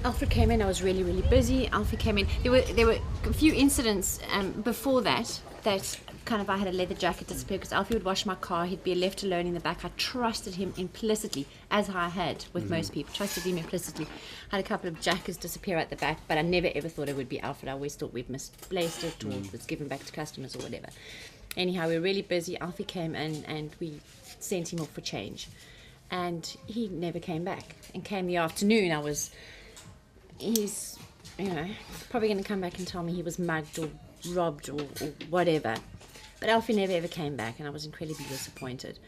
Alfred came in. I was really, really busy. Alfred came in. There were a few incidents before that kind of I had a leather jacket disappear because Alfie would wash my car. He'd be left alone in the back. I trusted him implicitly, as I had with most people. Trusted him implicitly. I had a couple of jackets disappear at the back, but I never ever thought it would be Alfred. I always thought we'd misplaced it or it was given back to customers or whatever. Anyhow, we were really busy. Alfie came in and we sent him off for change. And he never came back. And came the afternoon, he's probably going to come back and tell me he was mugged or robbed or whatever. But Alfie never ever came back, and I was incredibly disappointed.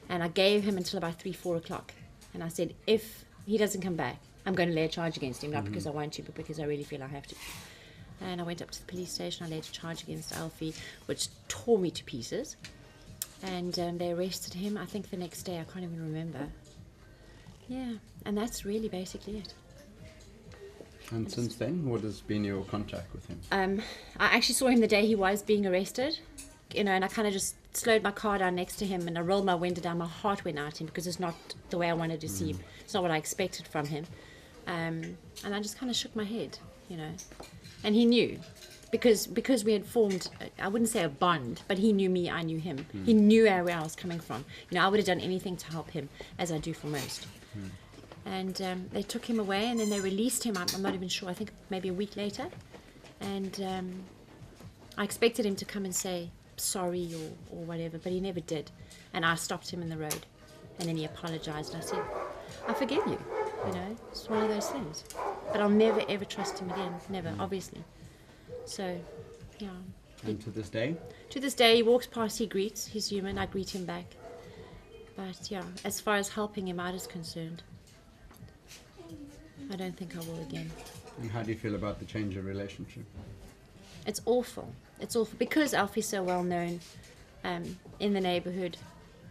And I gave him until about 3-4 o'clock. And I said, if he doesn't come back, I'm going to lay a charge against him, not because I want to, but because I really feel I have to. And I went up to the police station. I laid a charge against Alfie, which tore me to pieces. And they arrested him, I think the next day. I can't even remember. Yeah, and that's really basically it. And since then, what has been your contact with him? I actually saw him the day he was being arrested, and I kind of just slowed my car down next to him and I rolled my window down. My heart went out to him because it's not the way I wanted to see him. It's not what I expected from him. And I just kind of shook my head, And he knew, because we had formed, I wouldn't say a bond, but he knew me, I knew him. He knew where I was coming from. I would have done anything to help him, as I do for most. And they took him away and then they released him. I'm not even sure, I think maybe a week later. And I expected him to come and say sorry or whatever, but he never did. And I stopped him in the road and then he apologized. And I said, I forgive you, it's one of those things. But I'll never ever trust him again, never, obviously. So, yeah. And to this day? To this day, he walks past, he greets, he's human, I greet him back. But yeah, as far as helping him out is concerned, I don't think I will again. And how do you feel about the change of relationship? It's awful. It's awful because Alfie's so well known in the neighborhood.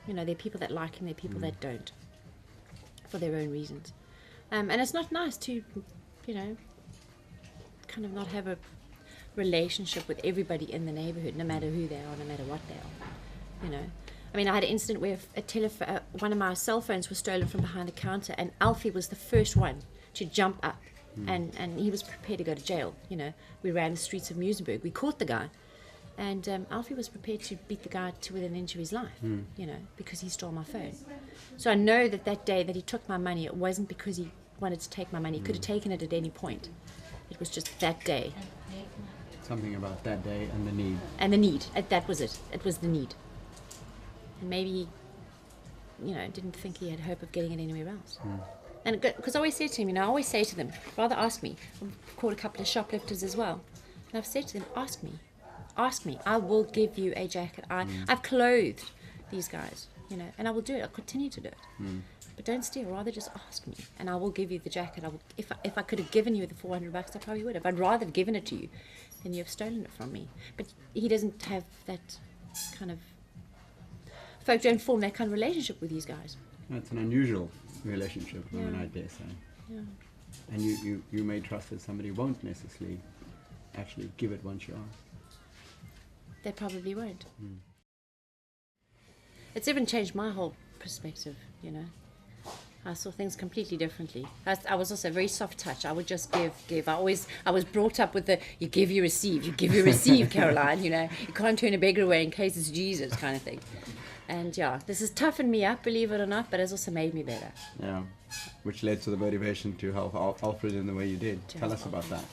There are people that like him, there are people that don't, for their own reasons. And it's not nice to, kind of not have a relationship with everybody in the neighborhood, no matter who they are, no matter what they are. I had an incident where one of my cell phones was stolen from behind the counter, and Alfie was the first one to jump up, and he was prepared to go to jail. We ran the streets of Muizenberg. We caught the guy, and Alfie was prepared to beat the guy to within an inch of his life, because he stole my phone. So I know that day that he took my money, it wasn't because he wanted to take my money. He could have taken it at any point. It was just that day. Something about that day and the need. And the need. That was it. It was the need. And maybe, didn't think he had hope of getting it anywhere else. And because I always say to him, I always say to them, rather ask me. I've caught a couple of shoplifters as well. And I've said to them, ask me. Ask me. I will give you a jacket. I've clothed these guys, and I will do it. I'll continue to do it. But don't steal. Rather just ask me, and I will give you the jacket. If I could have given you the $400, I probably would have. I'd rather have given it to you than you have stolen it from me. But he doesn't have that kind of... Folk don't form that kind of relationship with these guys. It's an unusual relationship, I dare say. Yeah. And you may trust that somebody won't necessarily actually give it once you ask. They probably won't. It's even changed my whole perspective, I saw things completely differently. I was also a very soft touch. I would just give. I was brought up with the you give, you receive. You give, you receive, Caroline. You can't turn a beggar away in case it's Jesus kind of thing. And yeah, this has toughened me up, believe it or not, but it's also made me better. Yeah, which led to the motivation to help Alfred in the way you did. Tell us about that.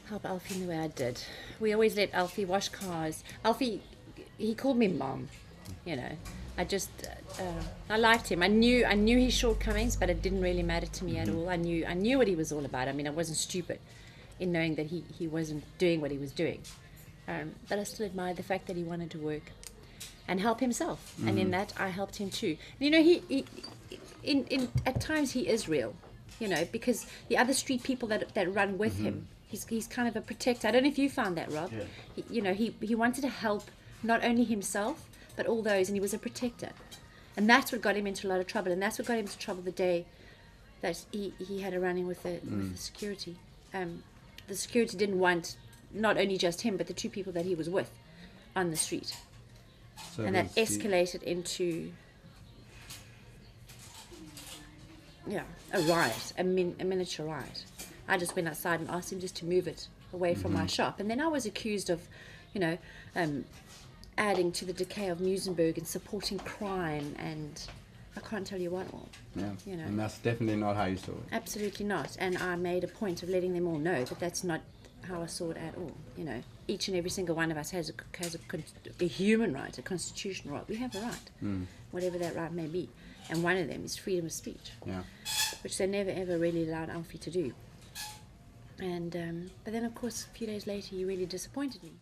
Help Alfie in the way I did. We always let Alfie wash cars. Alfie, he called me Mom, I liked him. I knew his shortcomings, but it didn't really matter to me at all. I knew what he was all about. I wasn't stupid in knowing that he wasn't doing what he was doing. But I still admired the fact that he wanted to work and help himself. And in that, I helped him too. He at times he is real, because the other street people that run with him, he's kind of a protector. I don't know if you found that, Rob. Yeah. He wanted to help not only himself, but all those, and he was a protector. And that's what got him into a lot of trouble, and that's what got him into trouble the day that he had a run-in with the security. The security didn't want not only just him, but the two people that he was with on the street. So and that escalated into a riot, a miniature riot. I just went outside and asked him just to move it away from my shop. And then I was accused of, adding to the decay of Musenberg and supporting crime, and I can't tell you what all. Yeah. You know. And that's definitely not how you saw it. Absolutely not. And I made a point of letting them all know that that's not how I saw it at all. You know, each and every single one of us has a human right, a constitutional right. We have a right, whatever that right may be. And one of them is freedom of speech, which they never ever really allowed Alfie to do. And but then, of course, a few days later, he really disappointed me.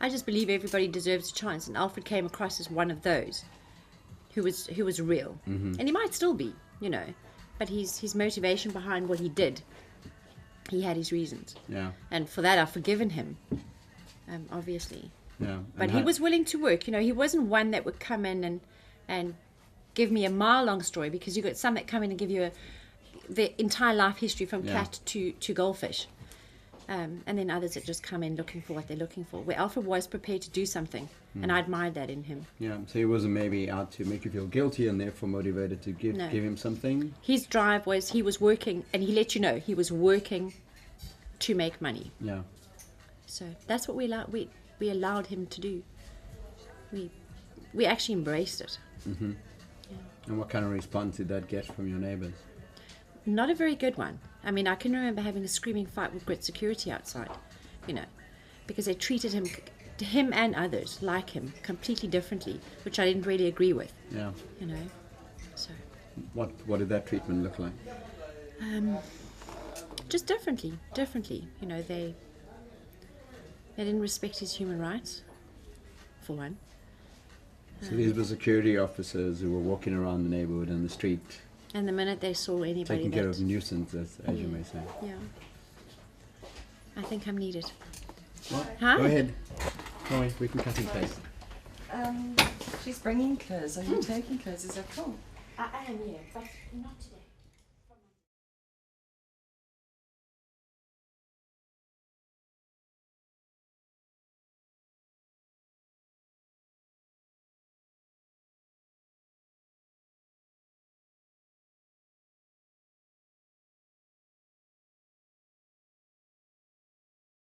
I just believe everybody deserves a chance, and Alfred came across as one of those who was real, and he might still be, you know, but his motivation behind what he did, he had his reasons, and for that I've forgiven him, obviously. But he was willing to work. You know, he wasn't one that would come in and give me a mile-long story, because you got some that come in and give you the entire life history from cat to goldfish. And then others that just come in looking for what they're looking for. Where Alfred was prepared to do something, and I admired that in him. Yeah, so he wasn't maybe out to make you feel guilty and therefore motivated to give him something? His drive was he was working, and he let you know he was working to make money. Yeah. So that's what we allowed him to do. We actually embraced it. Mm-hmm. Yeah. And what kind of response did that get from your neighbours? Not a very good one. I mean, I can remember having a screaming fight with grid security outside, you know, because they treated him and others like him completely differently, which I didn't really agree with. Yeah. You know, so. What did that treatment look like? Just differently. You know, they didn't respect his human rights, for one. So these were security officers who were walking around the neighbourhood and the street. And the minute they saw anybody taking care of nuisances, as you may say. Yeah. I think I'm needed. What? Huh? Go ahead. Go away, we can cut and paste. She's bringing clothes. Are you taking clothes? Is that cool? I am, yeah, but not today.